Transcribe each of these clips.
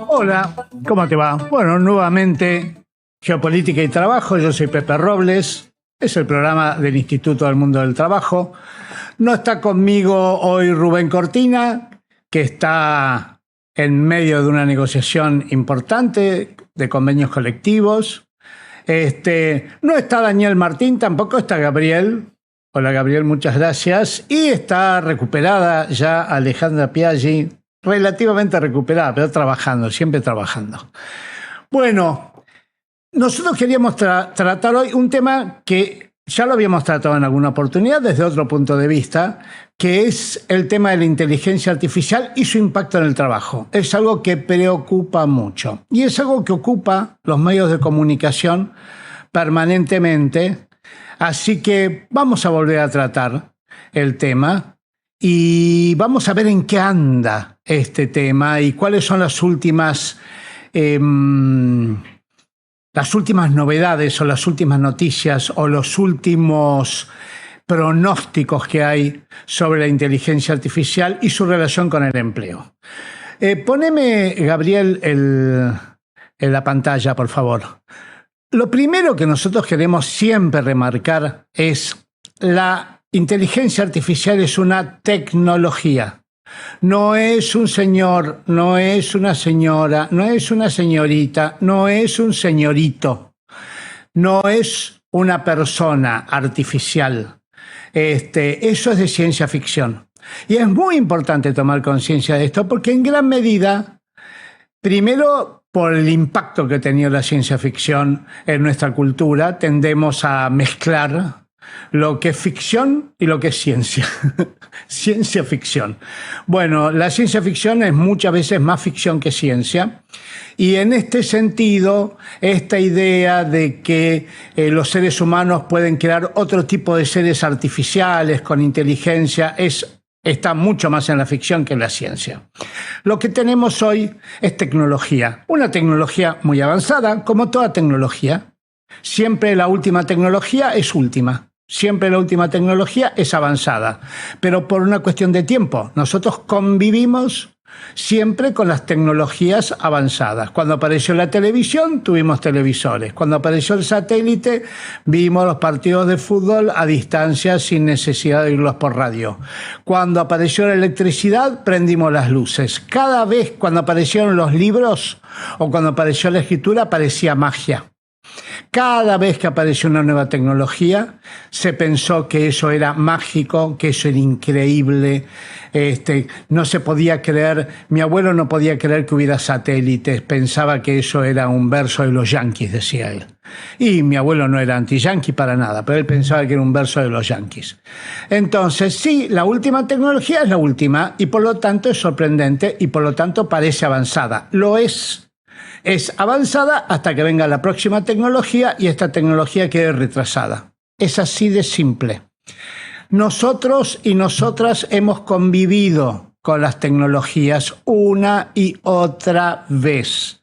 Hola, ¿cómo te va? Bueno, nuevamente, Geopolítica y Trabajo. Yo soy Pepe Robles. Es el programa del Instituto del Mundo del Trabajo. No está conmigo hoy Rubén Cortina, que está en medio de una negociación importante de convenios colectivos. No está Daniel Martín, tampoco está Gabriel. Hola Gabriel, muchas gracias. Y está recuperada ya Alejandra Piaggi, relativamente recuperada, pero trabajando, siempre trabajando. Bueno, nosotros queríamos tratar hoy un tema que ya lo habíamos tratado en alguna oportunidad desde otro punto de vista, que es el tema de la inteligencia artificial y su impacto en el trabajo. Es algo que preocupa mucho y es algo que ocupa los medios de comunicación permanentemente. Así que vamos a volver a tratar el tema y vamos a ver en qué anda este tema y cuáles son las últimas novedades o las últimas noticias o los últimos pronósticos que hay sobre la inteligencia artificial y su relación con el empleo. Poneme, Gabriel, en la pantalla, por favor. Lo primero que nosotros queremos siempre remarcar es la inteligencia artificial es una tecnología. No es un señor, no es una señora, no es una señorita, no es un señorito, no es una persona artificial. Eso es de ciencia ficción. Y es muy importante tomar conciencia de esto porque en gran medida, primero, por el impacto que ha tenido la ciencia ficción en nuestra cultura, tendemos a mezclar lo que es ficción y lo que es ciencia. Ciencia ficción. Bueno, la ciencia ficción es muchas veces más ficción que ciencia. Y en este sentido, esta idea de que los seres humanos pueden crear otro tipo de seres artificiales con inteligencia está mucho más en la ficción que en la ciencia. Lo que tenemos hoy es tecnología. Una tecnología muy avanzada, como toda tecnología. Siempre la última tecnología es última. Siempre la última tecnología es avanzada. Pero por una cuestión de tiempo. Nosotros convivimos siempre con las tecnologías avanzadas. Cuando apareció la televisión, tuvimos televisores. Cuando apareció el satélite, vimos los partidos de fútbol a distancia sin necesidad de oírlos por radio. Cuando apareció la electricidad, prendimos las luces. Cada vez cuando aparecieron los libros o cuando apareció la escritura, parecía magia. Cada vez que apareció una nueva tecnología, se pensó que eso era mágico, que eso era increíble. No se podía creer, mi abuelo no podía creer que hubiera satélites, pensaba que eso era un verso de los Yankees, decía él. Y mi abuelo no era anti-yanqui para nada, pero él pensaba que era un verso de los Yankees. Entonces, sí, la última tecnología es la última y por lo tanto es sorprendente y por lo tanto parece avanzada. Lo es. Es avanzada hasta que venga la próxima tecnología y esta tecnología quede retrasada. Es así de simple. Nosotros y nosotras hemos convivido con las tecnologías una y otra vez.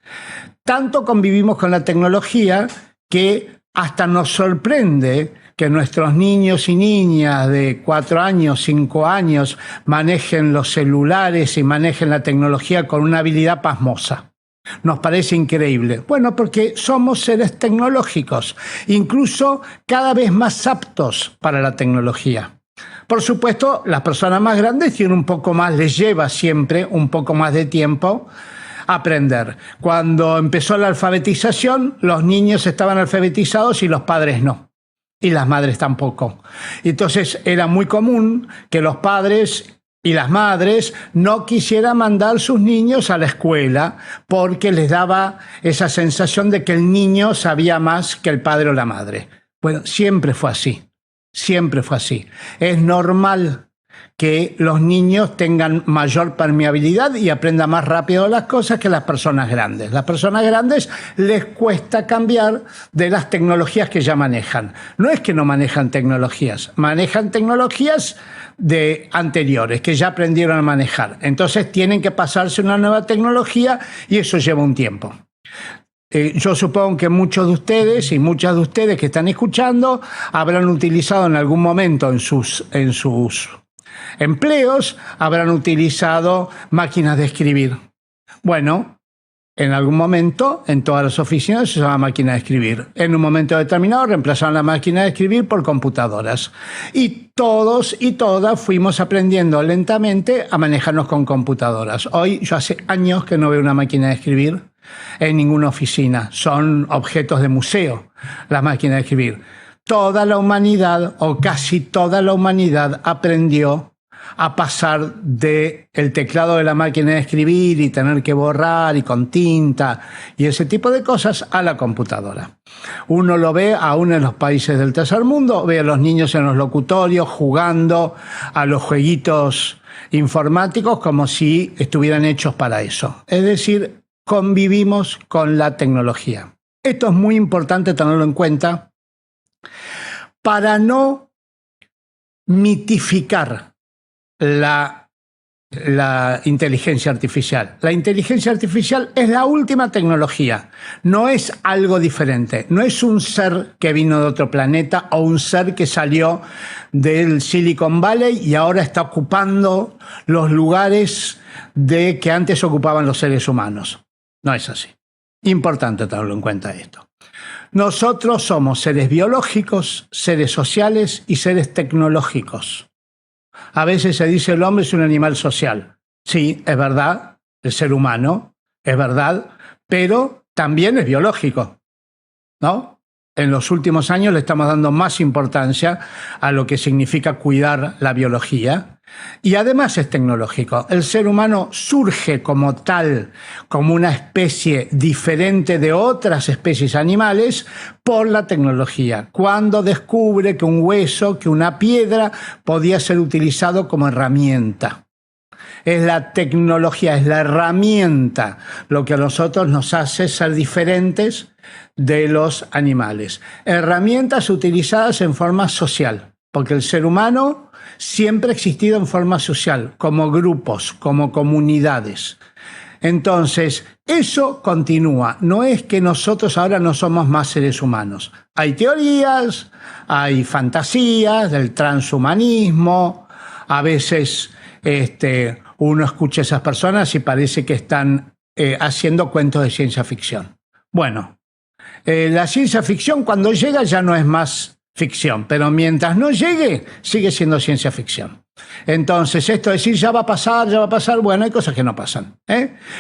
Tanto convivimos con la tecnología que hasta nos sorprende que nuestros niños y niñas de 4 años, 5 años manejen los celulares y manejen la tecnología con una habilidad pasmosa. Nos parece increíble. Bueno, porque somos seres tecnológicos, incluso cada vez más aptos para la tecnología. Por supuesto, las personas más grandes tienen un poco más, les lleva siempre un poco más de tiempo aprender. Cuando empezó la alfabetización, los niños estaban alfabetizados y los padres no. Y las madres tampoco. Entonces era muy común que los padres y las madres no quisieran mandar sus niños a la escuela porque les daba esa sensación de que el niño sabía más que el padre o la madre. Bueno, siempre fue así. Siempre fue así. Es normal que los niños tengan mayor permeabilidad y aprendan más rápido las cosas que las personas grandes. Las personas grandes les cuesta cambiar de las tecnologías que ya manejan. No es que no manejan tecnologías de anteriores, que ya aprendieron a manejar. Entonces tienen que pasarse a una nueva tecnología y eso lleva un tiempo. Yo supongo que muchos de ustedes y muchas de ustedes que están escuchando habrán utilizado en algún momento en sus empleos, habrán utilizado máquinas de escribir. Bueno, en algún momento, en todas las oficinas se usaba máquina de escribir. En un momento determinado reemplazaron la máquina de escribir por computadoras. Y todos y todas fuimos aprendiendo lentamente a manejarnos con computadoras. Hoy, yo hace años que no veo una máquina de escribir en ninguna oficina. Son objetos de museo, las máquinas de escribir. Toda la humanidad, o casi toda la humanidad, aprendió a pasar del teclado de la máquina de escribir y tener que borrar y con tinta y ese tipo de cosas a la computadora. Uno lo ve aún en los países del tercer mundo, ve a los niños en los locutorios jugando a los jueguitos informáticos como si estuvieran hechos para eso. Es decir, convivimos con la tecnología. Esto es muy importante tenerlo en cuenta para no mitificar la inteligencia artificial. La inteligencia artificial es la última tecnología, no es algo diferente, no es un ser que vino de otro planeta o un ser que salió del Silicon Valley y ahora está ocupando los lugares que antes ocupaban los seres humanos. No es así. Importante tenerlo en cuenta esto. Nosotros somos seres biológicos, seres sociales y seres tecnológicos. A veces se dice el hombre es un animal social. Sí, es verdad, el ser humano, es verdad, pero también es biológico, ¿no? En los últimos años le estamos dando más importancia a lo que significa cuidar la biología y además es tecnológico. El ser humano surge como tal, como una especie diferente de otras especies animales por la tecnología. Cuando descubre que un hueso, que una piedra podía ser utilizado como herramienta. Es la tecnología, es la herramienta lo que a nosotros nos hace ser diferentes de los animales. Herramientas utilizadas en forma social, porque el ser humano siempre ha existido en forma social, como grupos, como comunidades. Entonces, eso continúa. No es que nosotros ahora no somos más seres humanos. Hay teorías, hay fantasías del transhumanismo, a veces uno escucha a esas personas y parece que están haciendo cuentos de ciencia ficción. Bueno, la ciencia ficción cuando llega ya no es más ficción, pero mientras no llegue, sigue siendo ciencia ficción. Entonces, esto de decir ya va a pasar, bueno, hay cosas que no pasan.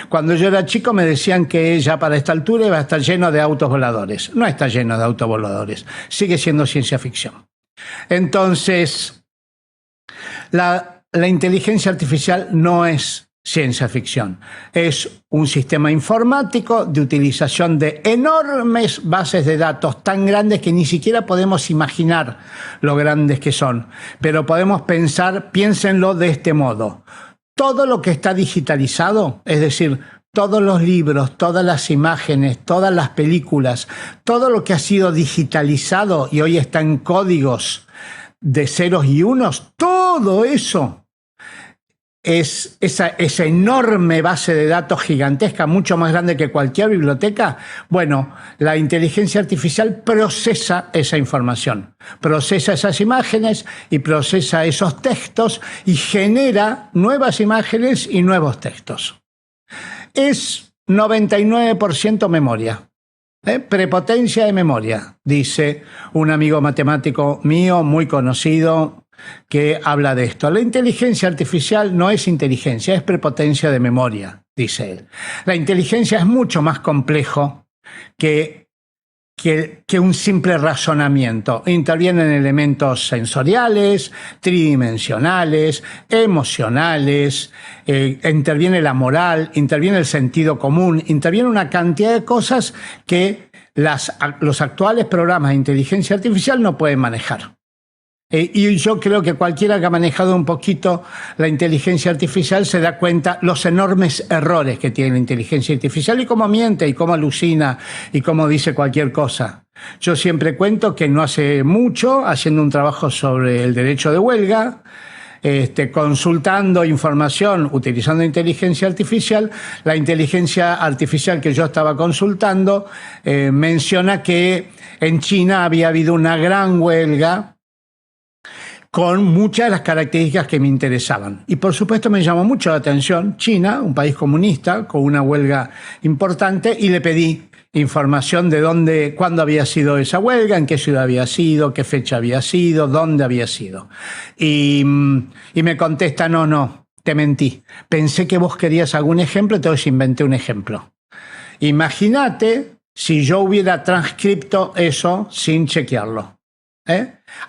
Cuando yo era chico me decían que ya para esta altura iba a estar lleno de autos voladores. No está lleno de autos voladores, sigue siendo ciencia ficción. Entonces, la inteligencia artificial no es ciencia ficción. Es un sistema informático de utilización de enormes bases de datos tan grandes que ni siquiera podemos imaginar lo grandes que son. Pero podemos pensar, piénsenlo de este modo. Todo lo que está digitalizado, es decir, todos los libros, todas las imágenes, todas las películas, todo lo que ha sido digitalizado y hoy está en códigos de ceros y unos, todo eso es esa enorme base de datos gigantesca, mucho más grande que cualquier biblioteca. Bueno, la inteligencia artificial procesa esa información, procesa esas imágenes y procesa esos textos y genera nuevas imágenes y nuevos textos. Es 99% memoria. Prepotencia de memoria, dice un amigo matemático mío muy conocido que habla de esto. La inteligencia artificial no es inteligencia, es prepotencia de memoria, dice él. La inteligencia es mucho más complejo que un simple razonamiento. Intervienen elementos sensoriales, tridimensionales, emocionales, interviene la moral, interviene el sentido común, interviene una cantidad de cosas que los actuales programas de inteligencia artificial no pueden manejar. Y yo creo que cualquiera que ha manejado un poquito la inteligencia artificial se da cuenta los enormes errores que tiene la inteligencia artificial y cómo miente y cómo alucina y cómo dice cualquier cosa. Yo siempre cuento que no hace mucho, haciendo un trabajo sobre el derecho de huelga, consultando información, utilizando inteligencia artificial, la inteligencia artificial que yo estaba consultando menciona que en China había habido una gran huelga con muchas de las características que me interesaban. Y por supuesto me llamó mucho la atención China, un país comunista con una huelga importante, y le pedí información de dónde, cuándo había sido esa huelga, en qué ciudad había sido, qué fecha había sido, dónde había sido. Y me contesta, no, te mentí. Pensé que vos querías algún ejemplo, entonces inventé un ejemplo. Imagínate si yo hubiera transcripto eso sin chequearlo.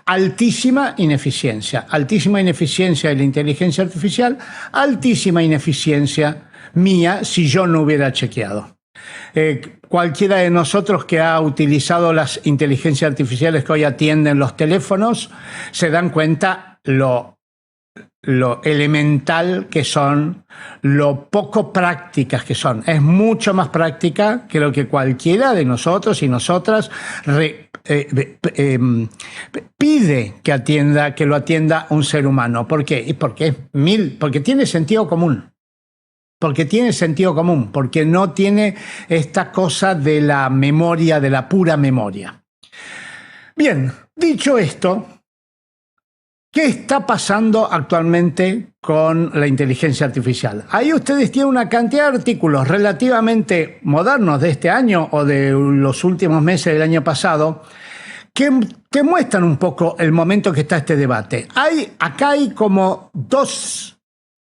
Altísima ineficiencia de la inteligencia artificial, altísima ineficiencia mía si yo no hubiera chequeado. Cualquiera de nosotros que ha utilizado las inteligencias artificiales que hoy atienden los teléfonos se dan cuenta lo elemental que son, lo poco prácticas que son. Es mucho más práctica que lo que cualquiera de nosotros y nosotras pide que lo atienda un ser humano. ¿Por qué? Porque tiene sentido común. Porque no tiene esta cosa de la memoria, de la pura memoria. Bien, dicho esto, ¿qué está pasando actualmente con la inteligencia artificial? Ahí ustedes tienen una cantidad de artículos relativamente modernos de este año o de los últimos meses del año pasado que te muestran un poco el momento que está este debate. Acá hay como dos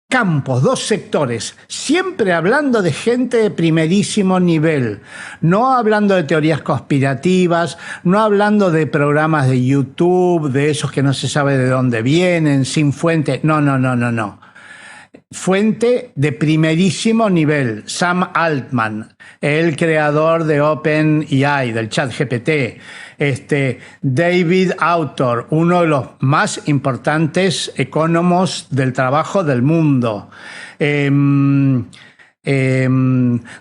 campos, dos sectores, siempre hablando de gente de primerísimo nivel, no hablando de teorías conspirativas, no hablando de programas de YouTube, de esos que no se sabe de dónde vienen, sin fuente, no. Fuente de primerísimo nivel, Sam Altman, el creador de OpenAI, del ChatGPT, David Autor, uno de los más importantes economos del trabajo del mundo,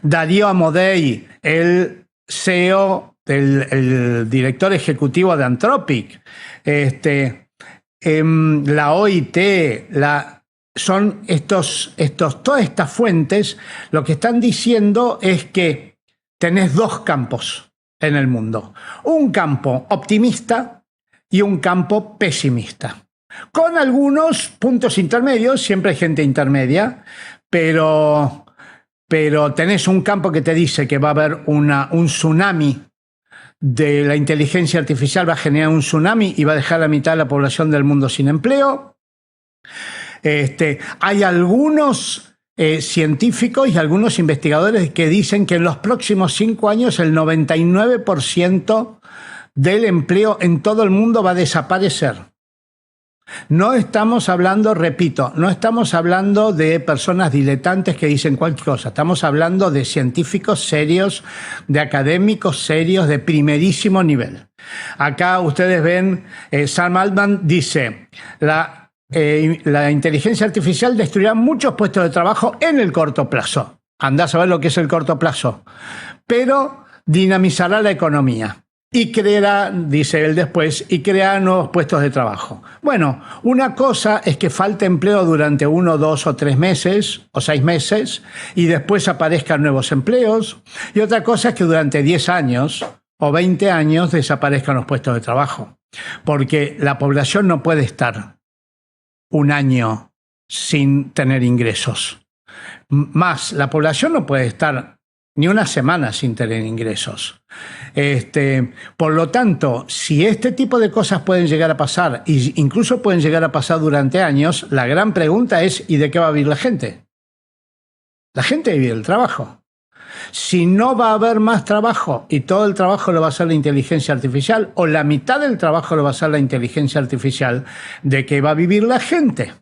Darío Amodei, el CEO, el director ejecutivo de Anthropic, la OIT, son todas estas fuentes, lo que están diciendo es que tenés dos campos en el mundo. Un campo optimista y un campo pesimista. Con algunos puntos intermedios, siempre hay gente intermedia, pero tenés un campo que te dice que va a haber un tsunami de la inteligencia artificial, va a generar un tsunami y va a dejar a la mitad de la población del mundo sin empleo. Hay algunos científicos y algunos investigadores que dicen que en los próximos 5 años el 99% del empleo en todo el mundo va a desaparecer. No estamos hablando, repito, no estamos hablando de personas diletantes que dicen cualquier cosa. Estamos hablando de científicos serios, de académicos serios, de primerísimo nivel. Acá ustedes ven, Sam Altman dice, la inteligencia artificial destruirá muchos puestos de trabajo en el corto plazo. Andá a saber lo que es el corto plazo. Pero dinamizará la economía y creará, dice él después, y creará nuevos puestos de trabajo. Bueno, una cosa es que falte empleo durante 1, 2 o 3 meses o 6 meses y después aparezcan nuevos empleos. Y otra cosa es que durante 10 años o 20 años desaparezcan los puestos de trabajo. Porque la población no puede estar un año sin tener ingresos. Más, la población no puede estar ni una semana sin tener ingresos. Por lo tanto, si este tipo de cosas pueden llegar a pasar, e incluso pueden llegar a pasar durante años, la gran pregunta es, ¿y de qué va a vivir la gente? La gente vive del trabajo. Si no va a haber más trabajo y todo el trabajo lo va a hacer la inteligencia artificial, o la mitad del trabajo lo va a hacer la inteligencia artificial, ¿de qué va a vivir la gente?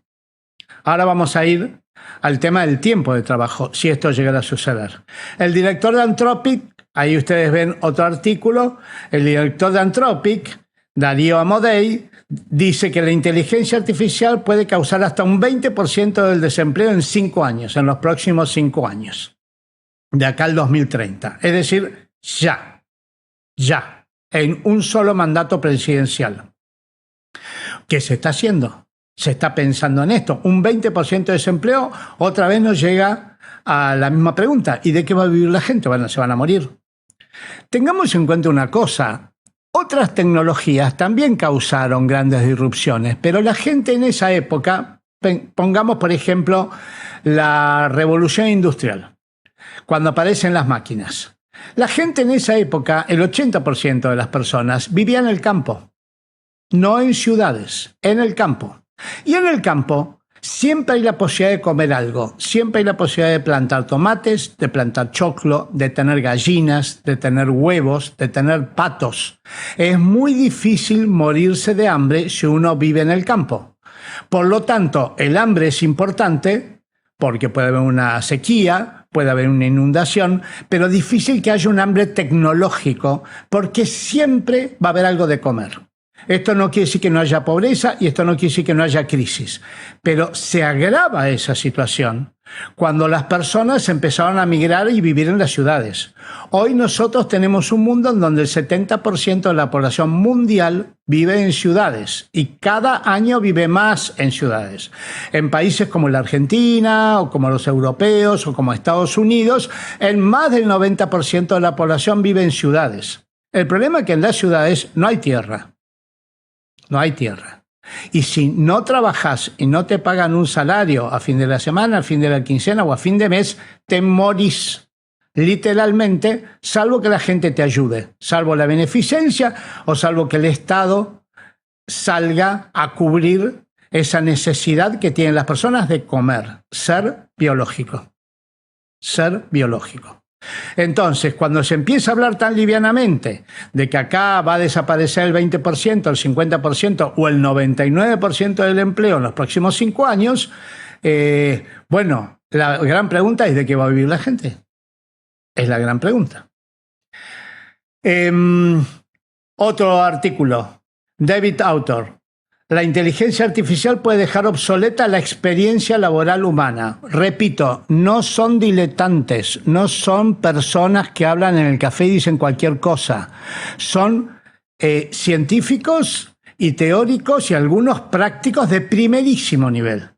Ahora vamos a ir al tema del tiempo de trabajo, si esto llegara a suceder. El director de Anthropic, ahí ustedes ven otro artículo, el director de Anthropic, Darío Amodei, dice que la inteligencia artificial puede causar hasta un 20% del desempleo en 5 años, en los próximos 5 años. De acá al 2030. Es decir, ya, en un solo mandato presidencial. ¿Qué se está haciendo? Se está pensando en esto. Un 20% de desempleo, otra vez nos llega a la misma pregunta. ¿Y de qué va a vivir la gente? Bueno, se van a morir. Tengamos en cuenta una cosa. Otras tecnologías también causaron grandes disrupciones, pero la gente en esa época, pongamos por ejemplo la revolución industrial, cuando aparecen las máquinas. La gente en esa época, el 80% de las personas, vivía en el campo, no en ciudades, en el campo. Y en el campo siempre hay la posibilidad de comer algo, siempre hay la posibilidad de plantar tomates, de plantar choclo, de tener gallinas, de tener huevos, de tener patos. Es muy difícil morirse de hambre si uno vive en el campo. Por lo tanto, el hambre es importante porque puede haber una sequía, puede haber una inundación, pero difícil que haya un hambre tecnológico porque siempre va a haber algo de comer. Esto no quiere decir que no haya pobreza y esto no quiere decir que no haya crisis, pero se agrava esa situación cuando las personas empezaron a migrar y vivir en las ciudades. Hoy nosotros tenemos un mundo en donde el 70% de la población mundial vive en ciudades y cada año vive más en ciudades. En países como la Argentina o como los europeos o como Estados Unidos, más del 90% de la población vive en ciudades. El problema es que en las ciudades no hay tierra. No hay tierra. Y si no trabajas y no te pagan un salario a fin de la semana, a fin de la quincena o a fin de mes, te morís literalmente, salvo que la gente te ayude, salvo la beneficencia o salvo que el Estado salga a cubrir esa necesidad que tienen las personas de comer, ser biológico. Ser biológico. Entonces, cuando se empieza a hablar tan livianamente de que acá va a desaparecer el 20%, el 50% o el 99% del empleo en los próximos 5 años, bueno, la gran pregunta es ¿de qué va a vivir la gente? Es la gran pregunta. Otro artículo, David Autor. La inteligencia artificial puede dejar obsoleta la experiencia laboral humana. Repito, no son diletantes, no son personas que hablan en el café y dicen cualquier cosa. Son científicos y teóricos y algunos prácticos de primerísimo nivel.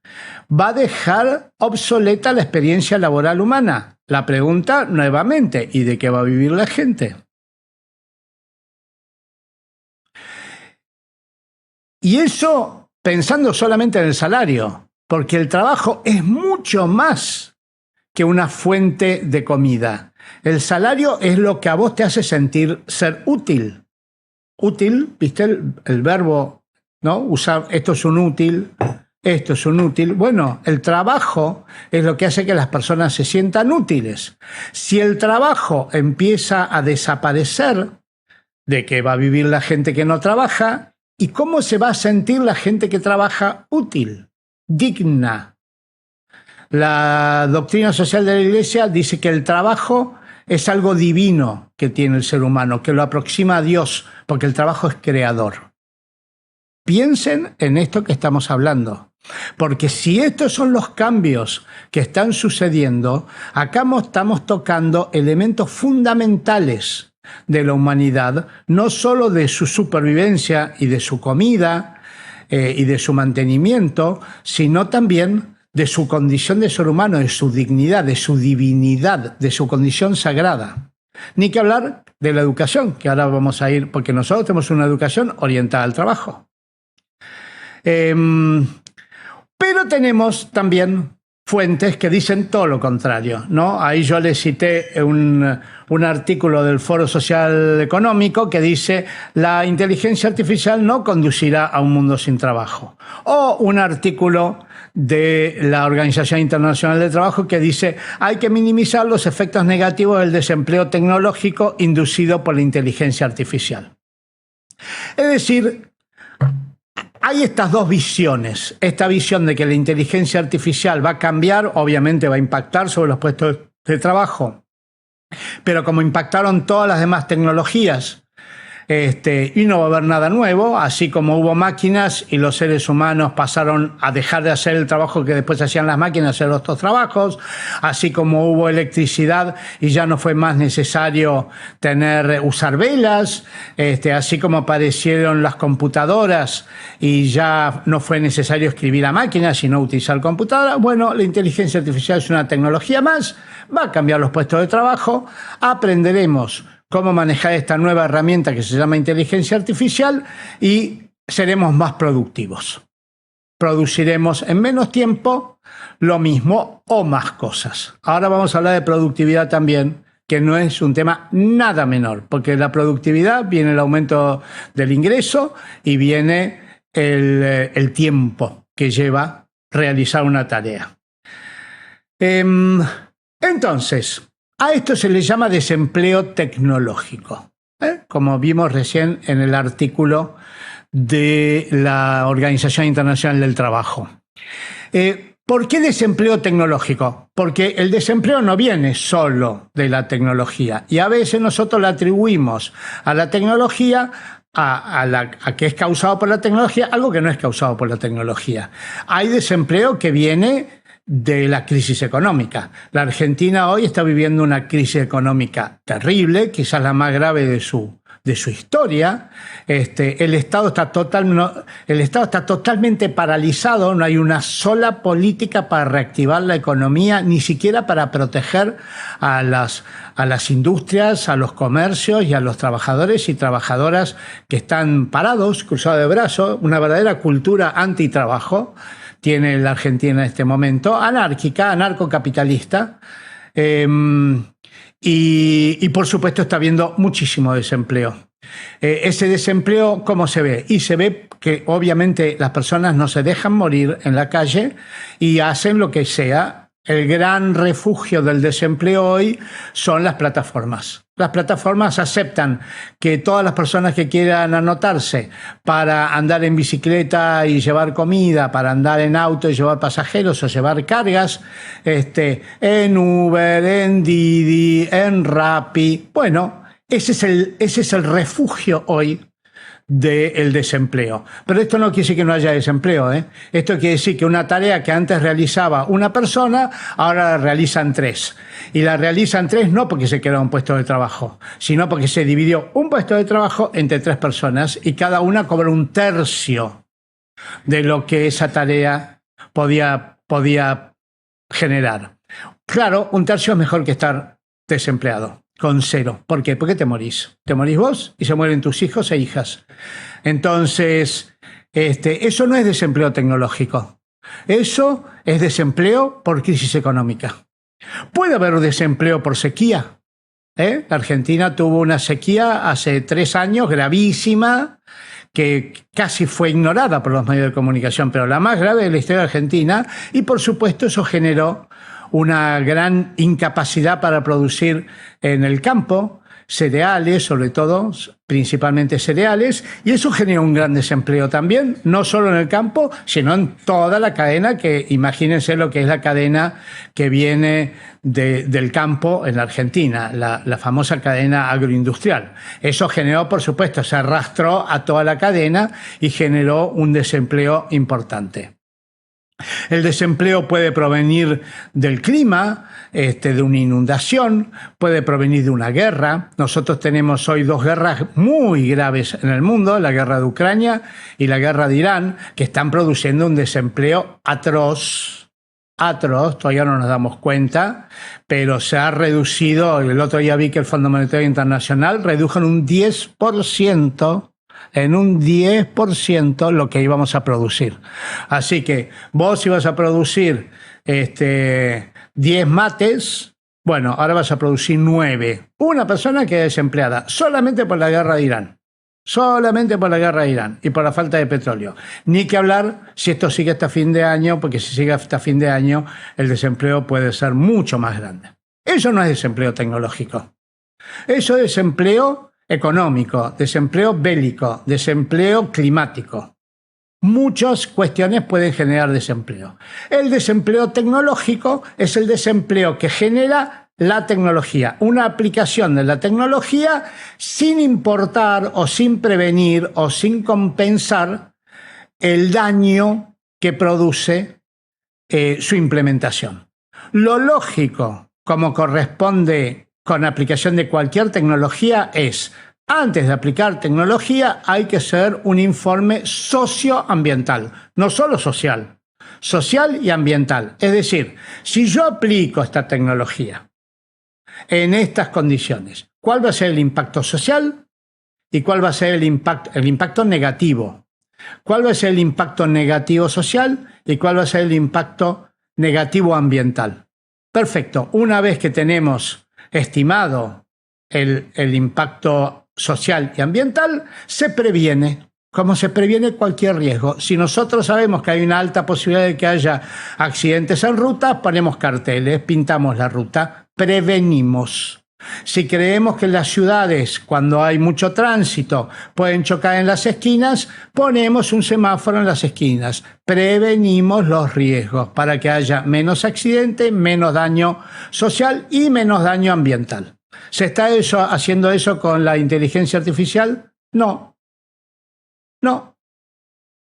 ¿Va a dejar obsoleta la experiencia laboral humana? La pregunta nuevamente, ¿y de qué va a vivir la gente? Y eso pensando solamente en el salario, porque el trabajo es mucho más que una fuente de comida. El salario es lo que a vos te hace sentir ser útil. Útil, ¿viste el verbo, no? Usar esto es un útil, esto es un útil. Bueno, el trabajo es lo que hace que las personas se sientan útiles. Si el trabajo empieza a desaparecer, ¿de qué va a vivir la gente que no trabaja? ¿Y cómo se va a sentir la gente que trabaja útil, digna? La doctrina social de la Iglesia dice que el trabajo es algo divino que tiene el ser humano, que lo aproxima a Dios, porque el trabajo es creador. Piensen en esto que estamos hablando, porque si estos son los cambios que están sucediendo, acá estamos tocando elementos fundamentales de la humanidad, no solo de su supervivencia y de su comida y de su mantenimiento, sino también de su condición de ser humano, de su dignidad, de su divinidad, de su condición sagrada. Ni que hablar de la educación, que ahora vamos a ir, porque nosotros tenemos una educación orientada al trabajo. Pero tenemos también fuentes que dicen todo lo contrario, ¿no? Ahí yo les cité un artículo del Foro Social Económico que dice la inteligencia artificial no conducirá a un mundo sin trabajo. O un artículo de la Organización Internacional del Trabajo que dice hay que minimizar los efectos negativos del desempleo tecnológico inducido por la inteligencia artificial. Es decir, hay estas dos visiones. Esta visión de que la inteligencia artificial va a cambiar, obviamente va a impactar sobre los puestos de trabajo, pero como impactaron todas las demás tecnologías, y no va a haber nada nuevo, así como hubo máquinas y los seres humanos pasaron a dejar de hacer el trabajo que después hacían las máquinas, hacer otros trabajos, así como hubo electricidad y ya no fue más necesario usar velas, así como aparecieron las computadoras y ya no fue necesario escribir a máquinas, sino utilizar computadoras. Bueno, la inteligencia artificial es una tecnología más, va a cambiar los puestos de trabajo, aprenderemos cómo manejar esta nueva herramienta que se llama inteligencia artificial y seremos más productivos. Produciremos en menos tiempo lo mismo o más cosas. Ahora vamos a hablar de productividad también, que no es un tema nada menor, porque la productividad viene el aumento del ingreso y viene el tiempo que lleva realizar una tarea. Entonces, a esto se le llama desempleo tecnológico, como vimos recién en el artículo de la Organización Internacional del Trabajo. ¿Por qué desempleo tecnológico? Porque el desempleo no viene solo de la tecnología y a veces nosotros le atribuimos a la tecnología, a que es causado por la tecnología, algo que no es causado por la tecnología. Hay desempleo que viene de la crisis económica. La Argentina hoy está viviendo una crisis económica terrible, quizás la más grave de su historia. El Estado está totalmente paralizado, no hay una sola política para reactivar la economía, ni siquiera para proteger a las industrias, a los comercios y a los trabajadores y trabajadoras que están parados, cruzados de brazos. Una verdadera cultura antitrabajo tiene la Argentina en este momento, anárquica, anarcocapitalista. Y por supuesto está habiendo muchísimo desempleo. Ese desempleo, ¿cómo se ve? Y se ve que obviamente las personas no se dejan morir en la calle y hacen lo que sea. El gran refugio del desempleo hoy son las plataformas. Las plataformas aceptan que todas las personas que quieran anotarse para andar en bicicleta y llevar comida, para andar en auto y llevar pasajeros o llevar cargas, en Uber, en Didi, en Rappi. Bueno, ese es el refugio hoy del desempleo. Pero esto no quiere decir que no haya desempleo, ¿eh? Esto quiere decir que una tarea que antes realizaba una persona, ahora la realizan 3. Y la realizan 3 no porque se quedó un puesto de trabajo, sino porque se dividió un puesto de trabajo entre 3 personas y cada una cobra 1/3 de lo que esa tarea podía generar. Claro, 1/3 es mejor que estar desempleado. Con 0. ¿Por qué? Porque te morís. Te morís vos y se mueren tus hijos e hijas. Entonces, eso no es desempleo tecnológico. Eso es desempleo por crisis económica. ¿Puede haber desempleo por sequía? La Argentina tuvo una sequía hace 3 años gravísima, que casi fue ignorada por los medios de comunicación, pero la más grave de la historia de Argentina, y por supuesto eso generó una gran incapacidad para producir en el campo cereales, sobre todo, principalmente cereales, y eso genera un gran desempleo también, no solo en el campo, sino en toda la cadena, que imagínense lo que es la cadena que viene del campo en la Argentina, la famosa cadena agroindustrial. Eso generó, por supuesto, se arrastró a toda la cadena y generó un desempleo importante. El desempleo puede provenir del clima, de una inundación, puede provenir de una guerra. Nosotros tenemos hoy 2 guerras muy graves en el mundo, la guerra de Ucrania y la guerra de Irán, que están produciendo un desempleo atroz, todavía no nos damos cuenta, pero se ha reducido. El otro día vi que el Fondo Monetario Internacional redujo en un 10%, lo que íbamos a producir. Así que vos ibas a producir 10 mates, bueno, ahora vas a producir 9. Una persona queda desempleada solamente por la guerra de Irán. Solamente por la guerra de Irán y por la falta de petróleo. Ni que hablar si esto sigue hasta fin de año, porque si sigue hasta fin de año el desempleo puede ser mucho más grande. Eso no es desempleo tecnológico. Eso es desempleo económico, desempleo bélico, desempleo climático. Muchas cuestiones pueden generar desempleo. El desempleo tecnológico es el desempleo que genera la tecnología, una aplicación de la tecnología sin importar o sin prevenir o sin compensar el daño que produce su implementación. Lo lógico, como corresponde con aplicación de cualquier tecnología, es: antes de aplicar tecnología hay que hacer un informe socioambiental, no solo social, social y ambiental. Es decir, si yo aplico esta tecnología en estas condiciones. ¿Cuál va a ser el impacto social y cuál va a ser el impacto negativo? ¿Cuál va a ser el impacto negativo social y cuál va a ser el impacto negativo ambiental? Perfecto. Una vez que tenemos estimado el impacto social y ambiental, se previene. Como se previene cualquier riesgo. Si nosotros sabemos que hay una alta posibilidad de que haya accidentes en ruta, ponemos carteles, pintamos la ruta, prevenimos. Si creemos que en las ciudades, cuando hay mucho tránsito, pueden chocar en las esquinas, ponemos un semáforo en las esquinas. Prevenimos los riesgos para que haya menos accidentes, menos daño social y menos daño ambiental. ¿Se está haciendo eso con la inteligencia artificial? No. No,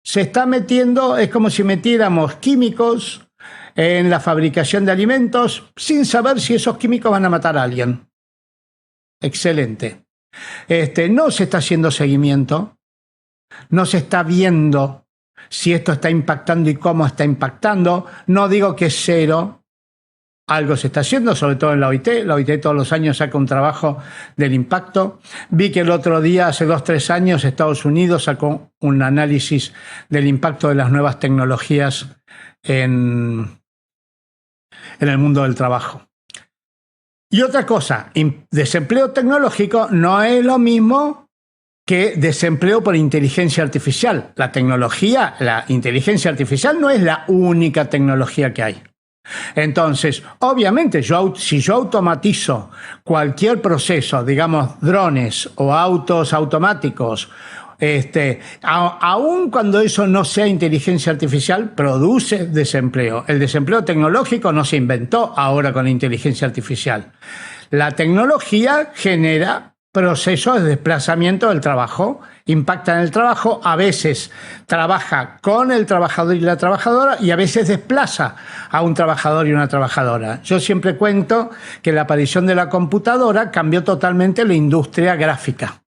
se está metiendo, es como si metiéramos químicos en la fabricación de alimentos sin saber si esos químicos van a matar a alguien. Excelente. No se está haciendo seguimiento, no se está viendo si esto está impactando y cómo está impactando. No digo que es cero. Algo se está haciendo, sobre todo en la OIT. La OIT todos los años saca un trabajo del impacto. Vi que el otro día, hace 2 o 3 años, Estados Unidos sacó un análisis del impacto de las nuevas tecnologías en el mundo del trabajo. Y otra cosa, desempleo tecnológico no es lo mismo que desempleo por inteligencia artificial. La inteligencia artificial no es la única tecnología que hay. Entonces, obviamente, si yo automatizo cualquier proceso, digamos drones o autos automáticos, aun cuando eso no sea inteligencia artificial, produce desempleo. El desempleo tecnológico no se inventó ahora con la inteligencia artificial. La tecnología genera procesos de desplazamiento del trabajo, impacta en el trabajo, a veces trabaja con el trabajador y la trabajadora y a veces desplaza a un trabajador y una trabajadora. Yo siempre cuento que la aparición de la computadora cambió totalmente la industria gráfica.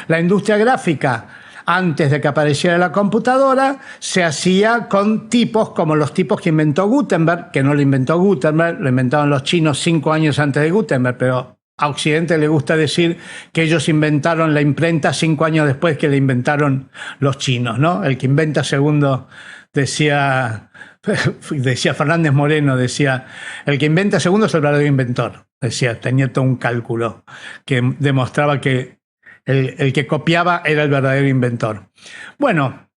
La industria gráfica, antes de que apareciera la computadora, se hacía con tipos como los tipos que inventó Gutenberg, que no lo inventó Gutenberg, lo inventaron los chinos 5 años antes de Gutenberg, pero a Occidente le gusta decir que ellos inventaron la imprenta 5 años después que la inventaron los chinos, ¿no? El que inventa segundo, decía Fernández Moreno, decía, el que inventa segundo es el verdadero inventor. Decía, tenía todo un cálculo que demostraba que el que copiaba era el verdadero inventor. Bueno,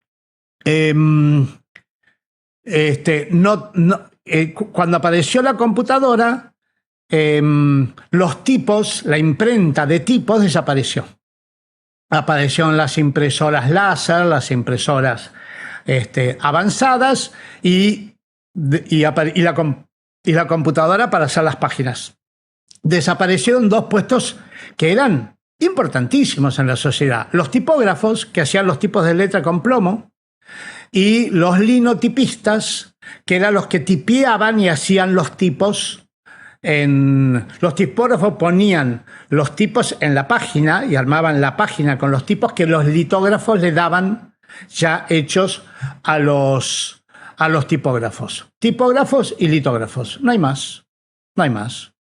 cuando apareció la computadora, los tipos, la imprenta de tipos desapareció. Aparecieron las impresoras láser, las impresoras avanzadas y la computadora para hacer las páginas. Desaparecieron 2 puestos que eran importantísimos en la sociedad. Los tipógrafos, que hacían los tipos de letra con plomo, y los linotipistas, que eran los que tipeaban y hacían los tipos. Los tipógrafos ponían los tipos en la página y armaban la página con los tipos que los litógrafos le daban ya hechos a los tipógrafos. Tipógrafos y litógrafos, no hay más, no hay más.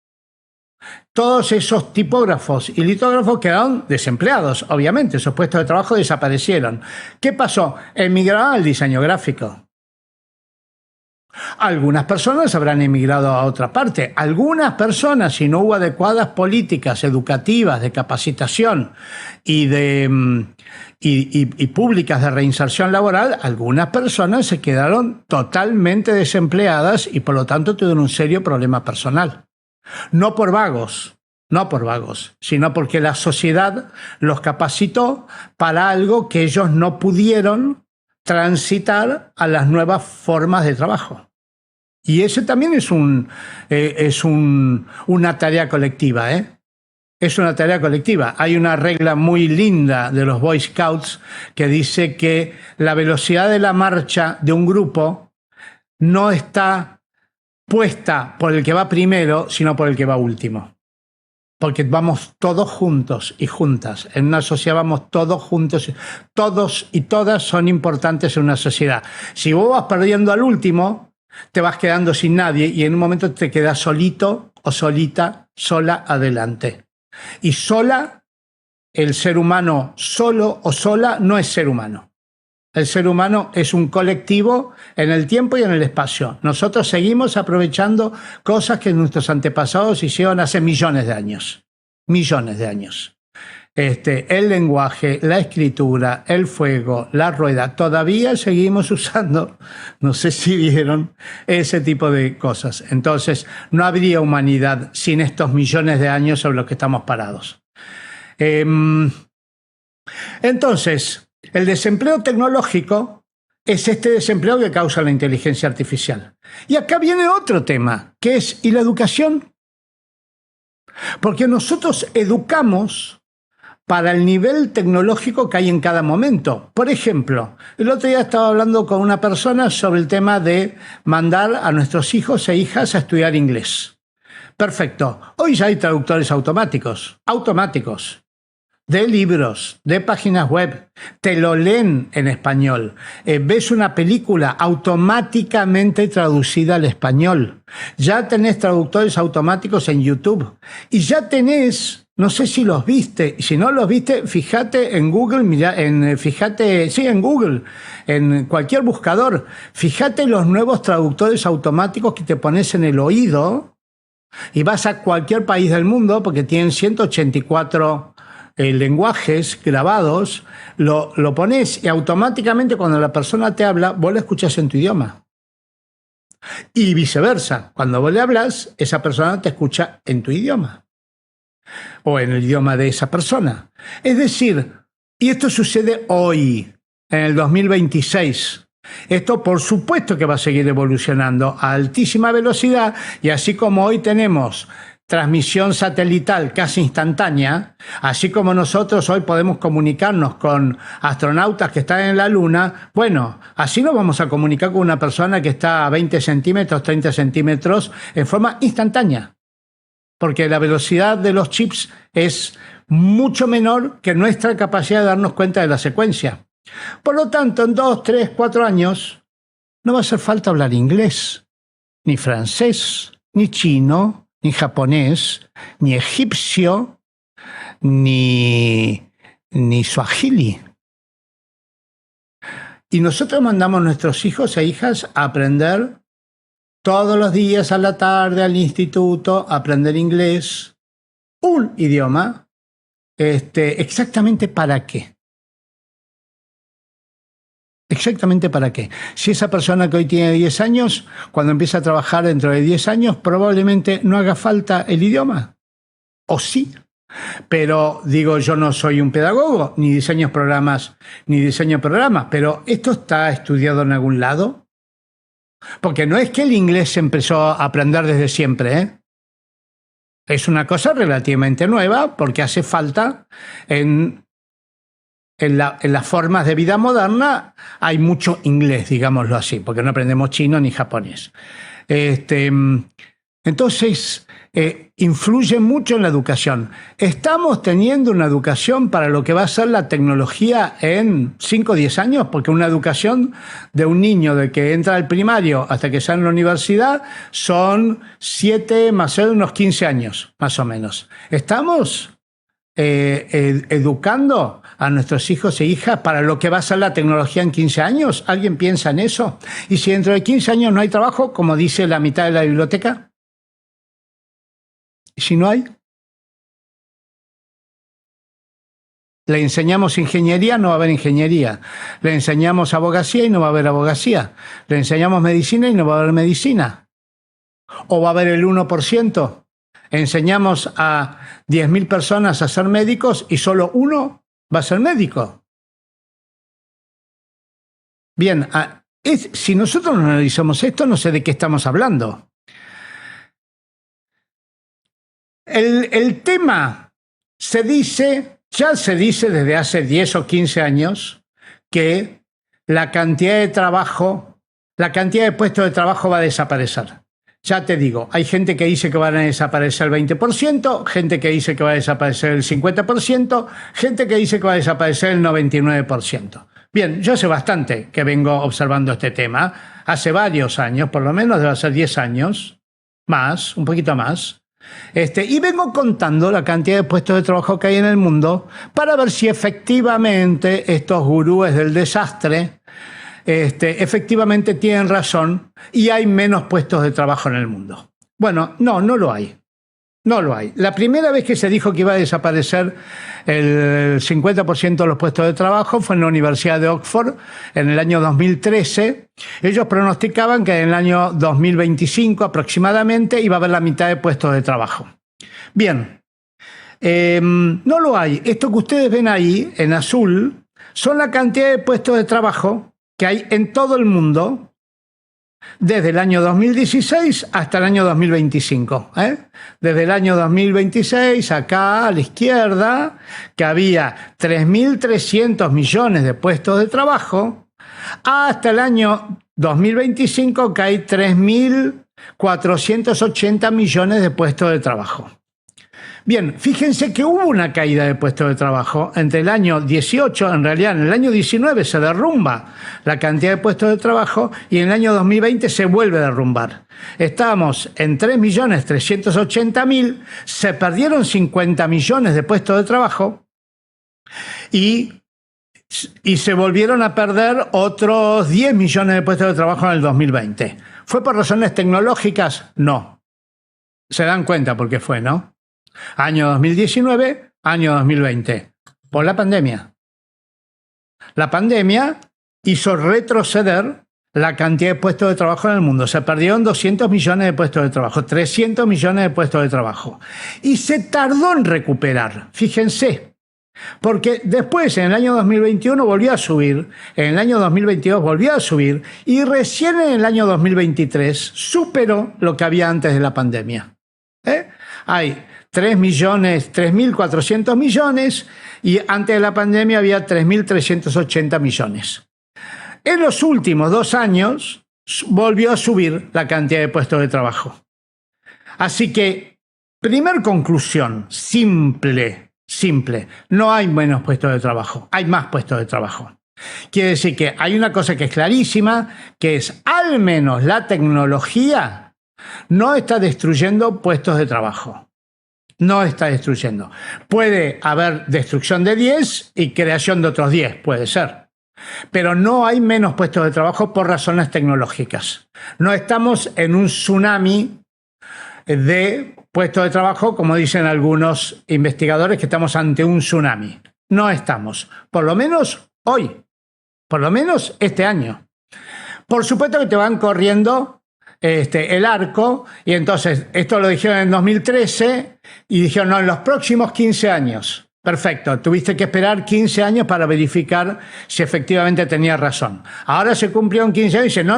Todos esos tipógrafos y litógrafos quedaron desempleados, obviamente, esos puestos de trabajo desaparecieron. ¿Qué pasó? Emigraron al diseño gráfico. Algunas personas habrán emigrado a otra parte. Algunas personas, si no hubo adecuadas políticas educativas de capacitación y públicas de reinserción laboral, algunas personas se quedaron totalmente desempleadas y por lo tanto tuvieron un serio problema personal. No por vagos, sino porque la sociedad los capacitó para algo que ellos no pudieron transitar a las nuevas formas de trabajo. Y ese también es una tarea colectiva, Es una tarea colectiva. Hay una regla muy linda de los Boy Scouts que dice que la velocidad de la marcha de un grupo no está puesta por el que va primero, sino por el que va último. Porque vamos todos juntos y juntas. En una sociedad vamos todos juntos. Todos y todas son importantes en una sociedad. Si vos vas perdiendo al último, te vas quedando sin nadie y en un momento te quedas solito o solita, sola adelante. Y sola, el ser humano solo o sola no es ser humano. El ser humano es un colectivo en el tiempo y en el espacio. Nosotros seguimos aprovechando cosas que nuestros antepasados hicieron hace millones de años. Millones de años. El lenguaje, la escritura, el fuego, la rueda, todavía seguimos usando, no sé si vieron, ese tipo de cosas. Entonces, no habría humanidad sin estos millones de años sobre los que estamos parados. Entonces, el desempleo tecnológico es este desempleo que causa la inteligencia artificial. Y acá viene otro tema, que es, ¿y la educación? Porque nosotros educamos para el nivel tecnológico que hay en cada momento. Por ejemplo, el otro día estaba hablando con una persona sobre el tema de mandar a nuestros hijos e hijas a estudiar inglés. Perfecto. Hoy ya hay traductores automáticos, de libros, de páginas web, te lo leen en español. Ves una película automáticamente traducida al español. Ya tenés traductores automáticos en YouTube. Y ya tenés, no sé si los viste, si no los viste, fíjate en Google, en Google, en cualquier buscador, fíjate los nuevos traductores automáticos que te pones en el oído y vas a cualquier país del mundo porque tienen 184 lenguajes grabados, lo pones y automáticamente cuando la persona te habla, vos la escuchás en tu idioma. Y viceversa, cuando vos le hablas, esa persona te escucha en tu idioma o en el idioma de esa persona. Es decir, y esto sucede hoy, en el 2026. Esto por supuesto que va a seguir evolucionando a altísima velocidad y así como hoy tenemos transmisión satelital casi instantánea, así como nosotros hoy podemos comunicarnos con astronautas que están en la Luna, bueno, así nos vamos a comunicar con una persona que está a 20 centímetros, 30 centímetros en forma instantánea, porque la velocidad de los chips es mucho menor que nuestra capacidad de darnos cuenta de la secuencia. Por lo tanto, en 2, 3, 4 años no va a hacer falta hablar inglés, ni francés, ni chino, ni japonés, ni egipcio, ni suajili. Y nosotros mandamos a nuestros hijos e hijas a aprender todos los días a la tarde al instituto, a aprender inglés, un idioma, ¿exactamente para qué? ¿Exactamente para qué? Si esa persona que hoy tiene 10 años, cuando empieza a trabajar dentro de 10 años, probablemente no haga falta el idioma. O sí. Pero digo, yo no soy un pedagogo, ni diseño programas, pero ¿esto está estudiado en algún lado? Porque no es que el inglés se empezó a aprender desde siempre, ¿eh? Es una cosa relativamente nueva porque hace falta en las formas de vida moderna hay mucho inglés, digámoslo así, porque no aprendemos chino ni japonés. Entonces, influye mucho en la educación. Estamos teniendo una educación para lo que va a ser la tecnología en 5 o 10 años, porque una educación de un niño de que entra al primario hasta que sale en la universidad son 7 más unos 15 años, más o menos. Estamos educando a nuestros hijos e hijas para lo que va a ser la tecnología en 15 años. ¿Alguien piensa en eso? Y si dentro de 15 años no hay trabajo, como dice la mitad de la biblioteca, ¿y si no hay? Le enseñamos ingeniería, no va a haber ingeniería. Le enseñamos abogacía y no va a haber abogacía. Le enseñamos medicina y no va a haber medicina. ¿O va a haber el 1%? Enseñamos a 10.000 personas a ser médicos y solo uno va a ser médico. Bien, si nosotros no analizamos esto, no sé de qué estamos hablando. El tema ya se dice desde hace 10 o 15 años que la cantidad de puestos de trabajo va a desaparecer. Ya te digo, hay gente que dice que van a desaparecer el 20%, gente que dice que va a desaparecer el 50%, gente que dice que va a desaparecer el 99%. Bien, yo hace bastante que vengo observando este tema, hace varios años, por lo menos debe ser 10 años, más, un poquito más, Y vengo contando la cantidad de puestos de trabajo que hay en el mundo para ver si efectivamente estos gurúes del desastre efectivamente tienen razón y hay menos puestos de trabajo en el mundo. Bueno, no lo hay. No lo hay. La primera vez que se dijo que iba a desaparecer el 50% de los puestos de trabajo fue en la Universidad de Oxford en el año 2013. Ellos pronosticaban que en el año 2025 aproximadamente iba a haber la mitad de puestos de trabajo. Bien, no lo hay. Esto que ustedes ven ahí en azul son la cantidad de puestos de trabajo que hay en todo el mundo desde el año 2016 hasta el año 2025. Desde el año 2026, acá a la izquierda, que había 3.300 millones de puestos de trabajo, hasta el año 2025, que hay 3.480 millones de puestos de trabajo. Bien, fíjense que hubo una caída de puestos de trabajo entre el año 18, en realidad en el año 19 se derrumba la cantidad de puestos de trabajo y en el año 2020 se vuelve a derrumbar. Estábamos en 3.380.000, se perdieron 50 millones de puestos de trabajo y se volvieron a perder otros 10 millones de puestos de trabajo en el 2020. ¿Fue por razones tecnológicas? No. Se dan cuenta por qué fue, ¿no? Año 2019, año 2020, por la pandemia. La pandemia hizo retroceder la cantidad de puestos de trabajo en el mundo. Se perdieron 200 millones de puestos de trabajo, 300 millones de puestos de trabajo. Y se tardó en recuperar, fíjense, porque después en el año 2021 volvió a subir, en el año 2022 volvió a subir y recién en el año 2023 superó lo que había antes de la pandemia. Hay 3.400 millones y antes de la pandemia había 3.380 millones. En los últimos 2 años volvió a subir la cantidad de puestos de trabajo. Así que, primer conclusión, simple, no hay menos puestos de trabajo, hay más puestos de trabajo. Quiere decir que hay una cosa que es clarísima, que es al menos la tecnología no está destruyendo puestos de trabajo. No está destruyendo. Puede haber destrucción de 10 y creación de otros 10, puede ser. Pero no hay menos puestos de trabajo por razones tecnológicas. No estamos en un tsunami de puestos de trabajo, como dicen algunos investigadores, que estamos ante un tsunami. No estamos. Por lo menos hoy. Por lo menos este año. Por supuesto que te van corriendo el arco, y entonces esto lo dijeron en 2013 y dijeron, no, en los próximos 15 años. Perfecto, tuviste que esperar 15 años para verificar si efectivamente tenía razón. Ahora se cumplió en 15 años y dice, no,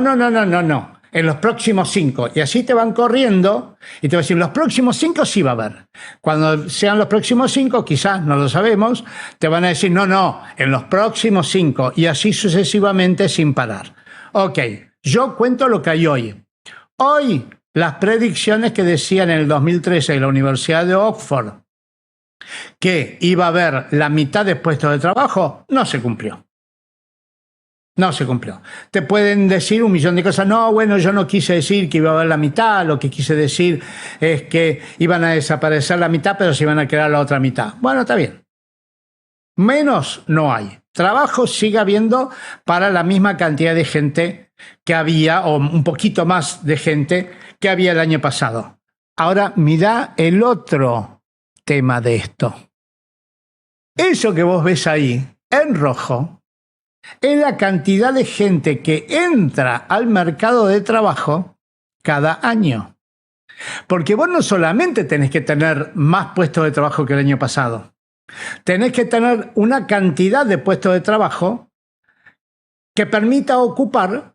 en los próximos 5. Y así te van corriendo y te van a decir, los próximos 5 sí va a haber. Cuando sean los próximos 5, quizás, no lo sabemos, te van a decir, no, en los próximos 5 y así sucesivamente sin parar. Ok, yo cuento lo que hay hoy. Hoy, las predicciones que decían en el 2013 en la Universidad de Oxford que iba a haber la mitad de puestos de trabajo, no se cumplió. No se cumplió. Te pueden decir un millón de cosas. No, bueno, yo no quise decir que iba a haber la mitad. Lo que quise decir es que iban a desaparecer la mitad, pero se iban a quedar la otra mitad. Bueno, está bien. Menos no hay. Trabajo sigue habiendo para la misma cantidad de gente que había, o un poquito más de gente que había el año pasado. Ahora, mirá el otro tema de esto. Eso que vos ves ahí, en rojo, es la cantidad de gente que entra al mercado de trabajo cada año. Porque vos no solamente tenés que tener más puestos de trabajo que el año pasado, tenés que tener una cantidad de puestos de trabajo que permita ocupar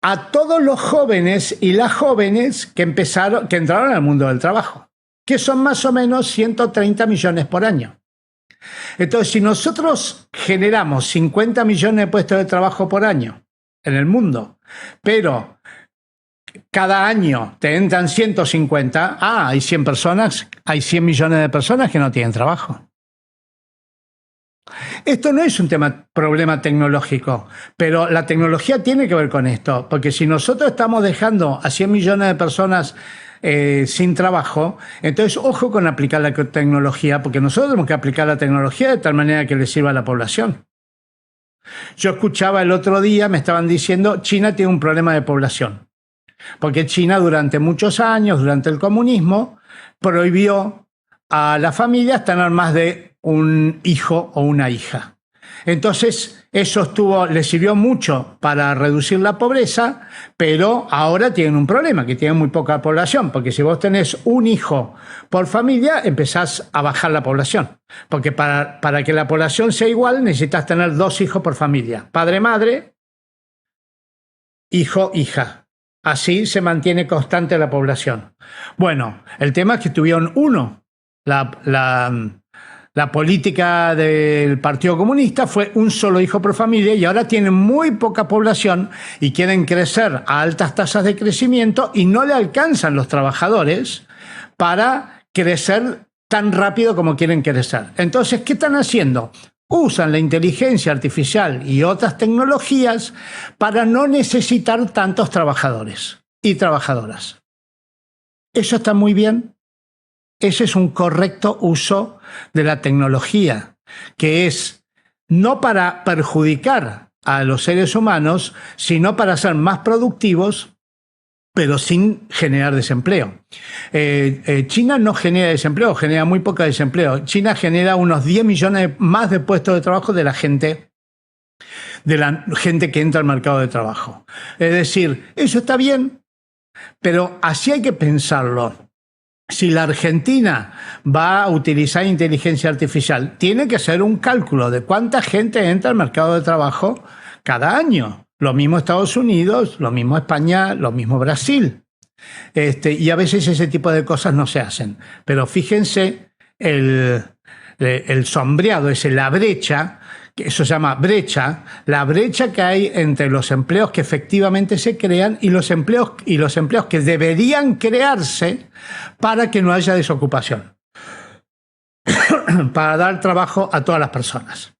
a todos los jóvenes y las jóvenes que entraron al mundo del trabajo, que son más o menos 130 millones por año. Entonces, si nosotros generamos 50 millones de puestos de trabajo por año en el mundo, pero cada año te entran 150, hay 100 personas, hay 100 millones de personas que no tienen trabajo. Esto no es un problema tecnológico, pero la tecnología tiene que ver con esto, porque si nosotros estamos dejando a 100 millones de personas sin trabajo. Entonces, ojo con aplicar la tecnología, porque nosotros tenemos que aplicar la tecnología de tal manera que le sirva a la población. Yo escuchaba el otro día, me estaban diciendo, China tiene un problema de población, porque China durante muchos años, durante el comunismo, prohibió a las familias tener más de un hijo o una hija. Entonces, eso les sirvió mucho para reducir la pobreza, pero ahora tienen un problema, que tienen muy poca población, porque si vos tenés un hijo por familia, empezás a bajar la población. Porque para que la población sea igual, necesitas tener 2 hijos por familia. Padre, madre, hijo, hija. Así se mantiene constante la población. Bueno, el tema es que tuvieron uno. La política del Partido Comunista fue un solo hijo por familia y ahora tienen muy poca población y quieren crecer a altas tasas de crecimiento y no le alcanzan los trabajadores para crecer tan rápido como quieren crecer. Entonces, ¿qué están haciendo? Usan la inteligencia artificial y otras tecnologías para no necesitar tantos trabajadores y trabajadoras. Eso está muy bien. Ese es un correcto uso de la tecnología, que es no para perjudicar a los seres humanos, sino para ser más productivos, pero sin generar desempleo. China no genera desempleo, genera muy poco desempleo. China genera unos 10 millones más de puestos de trabajo de la gente que entra al mercado de trabajo. Es decir, eso está bien, pero así hay que pensarlo. Si la Argentina va a utilizar inteligencia artificial, tiene que hacer un cálculo de cuánta gente entra al mercado de trabajo cada año. Lo mismo Estados Unidos, lo mismo España, lo mismo Brasil. Y a veces ese tipo de cosas no se hacen. Pero fíjense el sombreado, la brecha, que eso se llama brecha, la brecha que hay entre los empleos que efectivamente se crean y los empleos que deberían crearse para que no haya desocupación, para dar trabajo a todas las personas.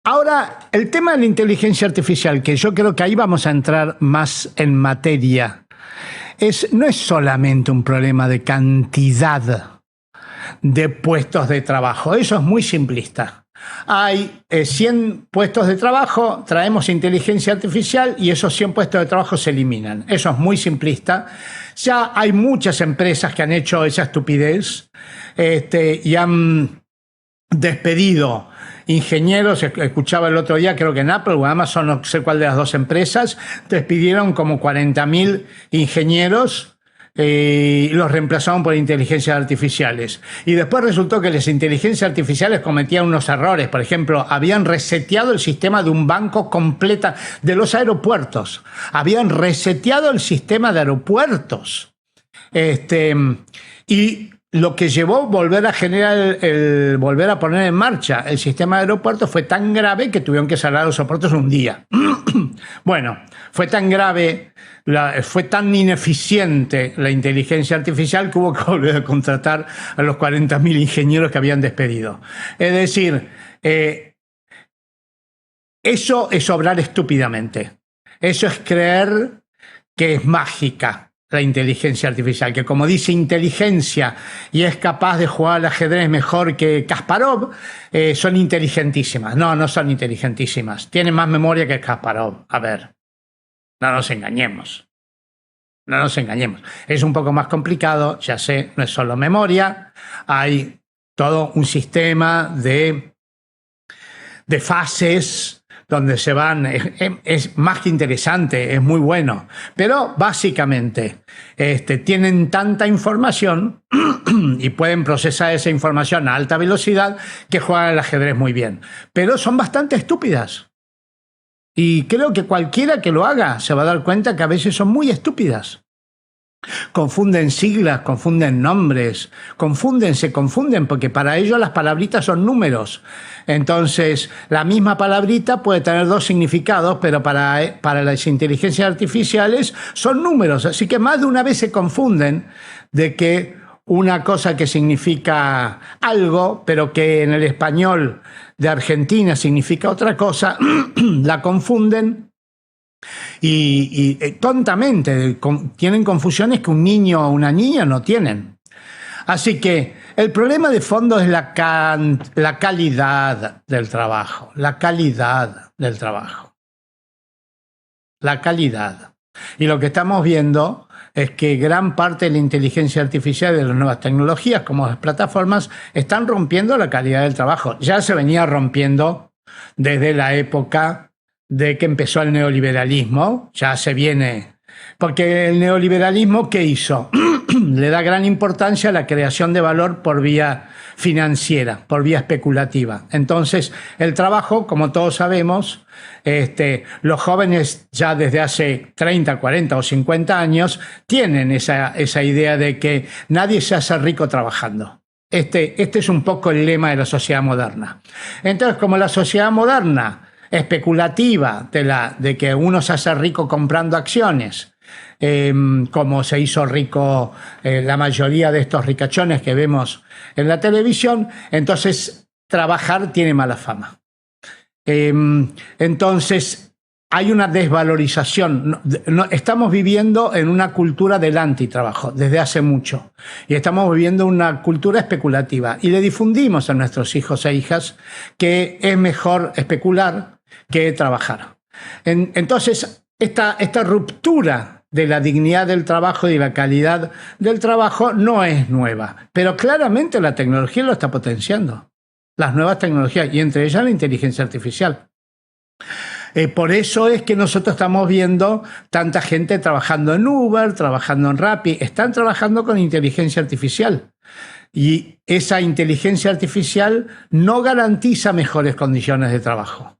Ahora, el tema de la inteligencia artificial, que yo creo que ahí vamos a entrar más en materia, no es solamente un problema de cantidad de puestos de trabajo. Eso es muy simplista. Hay 100 puestos de trabajo, traemos inteligencia artificial y esos 100 puestos de trabajo se eliminan. Eso es muy simplista. Ya hay muchas empresas que han hecho esa estupidez y han despedido ingenieros. Escuchaba el otro día, creo que en Apple o Amazon, no sé cuál de las dos empresas, despidieron como 40.000 ingenieros y los reemplazaron por inteligencias artificiales. Y después resultó que las inteligencias artificiales cometían unos errores. Por ejemplo, habían reseteado el sistema de un banco completa de los aeropuertos. Habían reseteado el sistema de aeropuertos. Y lo que llevó volver a volver a poner en marcha el sistema de aeropuertos fue tan grave que tuvieron que cerrar los aeropuertos un día. Bueno, fue tan grave, fue tan ineficiente la inteligencia artificial que hubo que volver a contratar a los 40.000 ingenieros que habían despedido. Es decir, eso es obrar estúpidamente. Eso es creer que es mágica la inteligencia artificial, que como dice inteligencia y es capaz de jugar al ajedrez mejor que Kasparov, son inteligentísimas. No, no son inteligentísimas. Tienen más memoria que Kasparov. A ver, no nos engañemos. No nos engañemos. Es un poco más complicado, ya sé, no es solo memoria. Hay todo un sistema de fases donde se van, es más que interesante, es muy bueno, pero básicamente tienen tanta información y pueden procesar esa información a alta velocidad que juegan al ajedrez muy bien, pero son bastante estúpidas y creo que cualquiera que lo haga se va a dar cuenta que a veces son muy estúpidas. Confunden siglas, confunden nombres, se confunden porque para ellos las palabritas son números. Entonces, la misma palabrita puede tener dos significados, pero para las inteligencias artificiales son números. Así que más de una vez se confunden de que una cosa que significa algo, pero que en el español de Argentina significa otra cosa, la confunden y tontamente tienen confusiones que un niño o una niña no tienen. Así que el problema de fondo es la calidad del trabajo, la calidad del trabajo, la calidad. Y lo que estamos viendo es que gran parte de la inteligencia artificial y de las nuevas tecnologías, como las plataformas, están rompiendo la calidad del trabajo. Ya se venía rompiendo desde la época de que empezó el neoliberalismo, ya se viene. Porque el neoliberalismo, ¿qué hizo? Le da gran importancia a la creación de valor por vía financiera, por vía especulativa. Entonces, el trabajo, como todos sabemos, los jóvenes ya desde hace 30, 40 o 50 años tienen esa idea de que nadie se hace rico trabajando. Este es un poco el lema de la sociedad moderna. Entonces, como la sociedad moderna especulativa de que uno se hace rico comprando acciones, como se hizo rico la mayoría de estos ricachones que vemos en la televisión, entonces trabajar tiene mala fama. Entonces hay una desvalorización. Estamos viviendo en una cultura del antitrabajo desde hace mucho y estamos viviendo una cultura especulativa y le difundimos a nuestros hijos e hijas que es mejor especular que trabajar. Entonces esta ruptura de la dignidad del trabajo y la calidad del trabajo no es nueva, pero claramente la tecnología lo está potenciando. Las nuevas tecnologías, y entre ellas la inteligencia artificial. Por eso es que nosotros estamos viendo tanta gente trabajando en Uber, trabajando en Rappi, están trabajando con inteligencia artificial. Y esa inteligencia artificial no garantiza mejores condiciones de trabajo.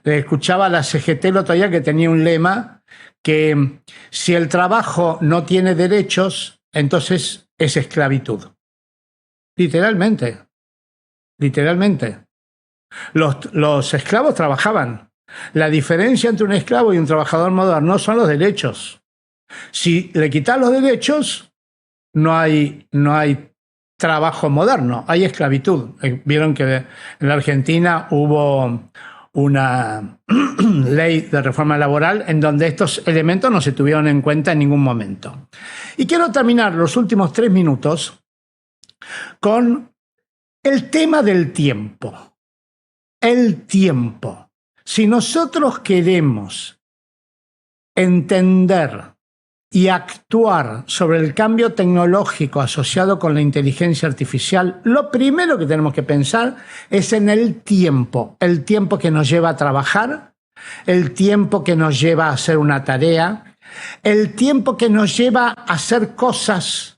Escuchaba a la CGT el otro día que tenía un lema que si el trabajo no tiene derechos, entonces es esclavitud. Literalmente. Literalmente. Los esclavos trabajaban. La diferencia entre un esclavo y un trabajador moderno son los derechos. Si le quitas los derechos, no hay trabajo moderno, hay esclavitud. Vieron que en la Argentina hubo una ley de reforma laboral en donde estos elementos no se tuvieron en cuenta en ningún momento. Y quiero terminar los últimos 3 minutos con el tema del tiempo. El tiempo. Si nosotros queremos entender y actuar sobre el cambio tecnológico asociado con la inteligencia artificial, lo primero que tenemos que pensar es en el tiempo que nos lleva a trabajar, el tiempo que nos lleva a hacer una tarea, el tiempo que nos lleva a hacer cosas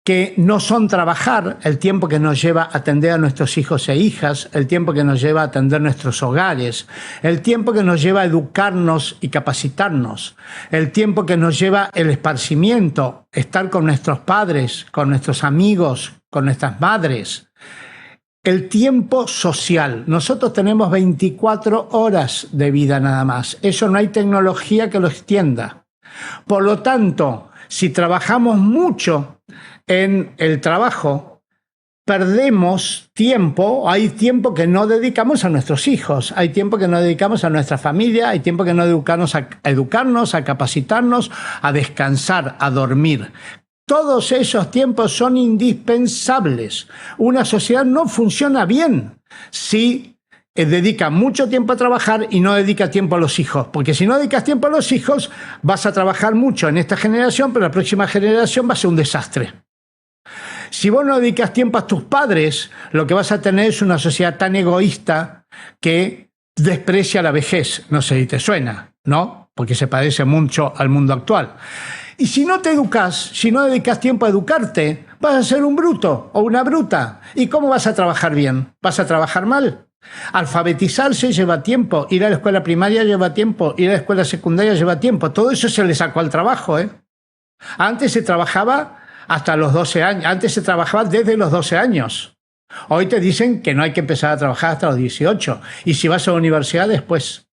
que no son trabajar, el tiempo que nos lleva a atender a nuestros hijos e hijas, el tiempo que nos lleva a atender nuestros hogares, el tiempo que nos lleva a educarnos y capacitarnos, el tiempo que nos lleva el esparcimiento, estar con nuestros padres, con nuestros amigos, con nuestras madres. El tiempo social. Nosotros tenemos 24 horas de vida nada más. Eso no hay tecnología que lo extienda. Por lo tanto, si trabajamos mucho en el trabajo, perdemos tiempo, hay tiempo que no dedicamos a nuestros hijos, hay tiempo que no dedicamos a nuestra familia, hay tiempo que no dedicamos a educarnos, a capacitarnos, a descansar, a dormir. Todos esos tiempos son indispensables. Una sociedad no funciona bien si dedica mucho tiempo a trabajar y no dedica tiempo a los hijos. Porque si no dedicas tiempo a los hijos, vas a trabajar mucho en esta generación, pero la próxima generación va a ser un desastre. Si vos no dedicas tiempo a tus padres, lo que vas a tener es una sociedad tan egoísta que desprecia la vejez. No sé si te suena, ¿no? Porque se parece mucho al mundo actual. Y si no te educas, si no dedicas tiempo a educarte, vas a ser un bruto o una bruta. ¿Y cómo vas a trabajar bien? ¿Vas a trabajar mal? Alfabetizarse lleva tiempo, ir a la escuela primaria lleva tiempo, ir a la escuela secundaria lleva tiempo. Todo eso se le sacó al trabajo, ¿eh? Antes se trabajaba hasta los 12 años, antes se trabajaba desde los 12 años. Hoy te dicen que no hay que empezar a trabajar hasta los 18 y si vas a la universidad después.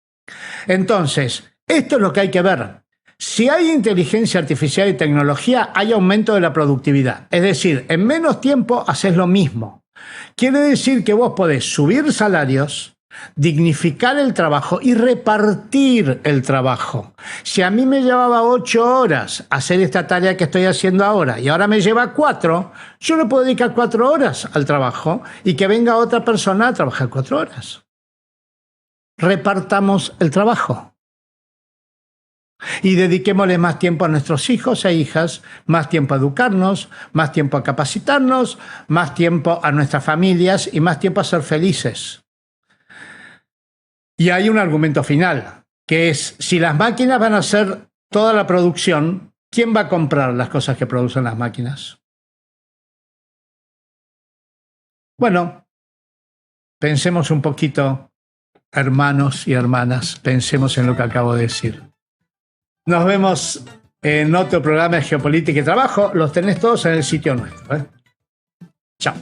Entonces, esto es lo que hay que ver. Si hay inteligencia artificial y tecnología, hay aumento de la productividad. Es decir, en menos tiempo haces lo mismo. Quiere decir que vos podés subir salarios, dignificar el trabajo y repartir el trabajo. Si a mí me llevaba 8 horas hacer esta tarea que estoy haciendo ahora y ahora me lleva 4, yo no puedo dedicar 4 horas al trabajo y que venga otra persona a trabajar 4 horas. Repartamos el trabajo. Y dediquémosle más tiempo a nuestros hijos e hijas, más tiempo a educarnos, más tiempo a capacitarnos, más tiempo a nuestras familias y más tiempo a ser felices. Y hay un argumento final, que es, si las máquinas van a hacer toda la producción, ¿quién va a comprar las cosas que producen las máquinas? Bueno, pensemos un poquito, hermanos y hermanas, pensemos en lo que acabo de decir. Nos vemos en otro programa de Geopolítica y Trabajo. Los tenés todos en el sitio nuestro, ¿eh? Chao.